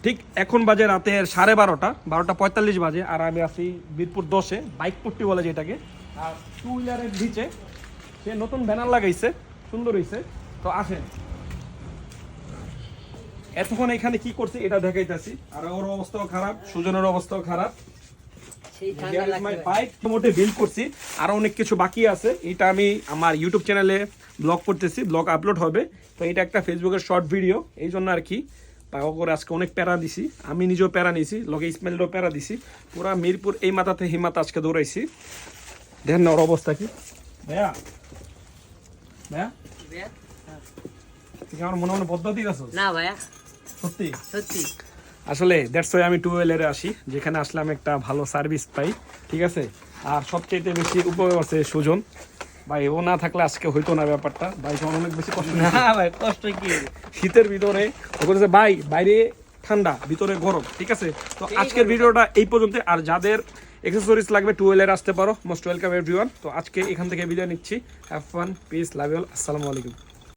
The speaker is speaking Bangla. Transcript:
ঠিক এখন বাজে রাতের 12:30 বাজে, আর আমি আছি বীরপুর 10-এ বাইক পট্টি বলে যেটাকে। আর টু হুইলারের নিচে সে নতুন ব্যানার লাগাইছে, সুন্দর হয়েছে। তো আসেন, এতক্ষণ এখানে কি করছে এটা দেখাইতেছি। আর ওর অবস্থাও খারাপ, সুজনের অবস্থাও খারাপ। মোটামুটি বিল্ড করছি, আরো অনেক কিছু বাকি আছে। এটা আমি আমার ইউটিউব চ্যানেলে ব্লগ করতেছি, ব্লগ আপলোড হবে। তো এটা একটা ফেসবুকের শর্ট ভিডিও, এই জন্য আর কি পাওয়া করে আজকে অনেক প্যারা দিছি, আমি নিজেও প্যারা নিছি, লগে ইসমাইলও প্যারা দিছি। পুরা মিরপুর এই মাথাতে হিমাত আজকে দৌড়াইছি। দেখেন না ওর অবস্থা কি। ভাইয়া ভাইয়া তুই আমার মনে মনে পদ্ধতি আছে না ভাইয়া, সত্যি সত্যি আসলে দ্যাটস ওয়াই আমি টু হুইলারে আসি, যেখানে আসলে আমি একটা ভালো সার্ভিস পাই, ঠিক আছে। আর সবচেয়ে বেশি উপকার আছে সুজন ভাই, ও না থাকলে আজকে হইতো না ব্যাপারটা ভাই। আমার অনেক বেশি কষ্ট না ভাই, কষ্ট কি শীতের ভিতরে ও বলেছে ভাই বাইরে ঠান্ডা ভিতরে গরম, ঠিক আছে। তো আজকের ভিডিওটা এই পর্যন্ত। আর যাদের এক্সেসরিজ লাগবে টু হুইলারে আসতে পারো, মোস্ট ওয়েলকাম এভরিওয়ান। তো আজকে এখান থেকে বিদায় নিচ্ছি। Have fun, peace, love you all, আসসালামু আলাইকুম।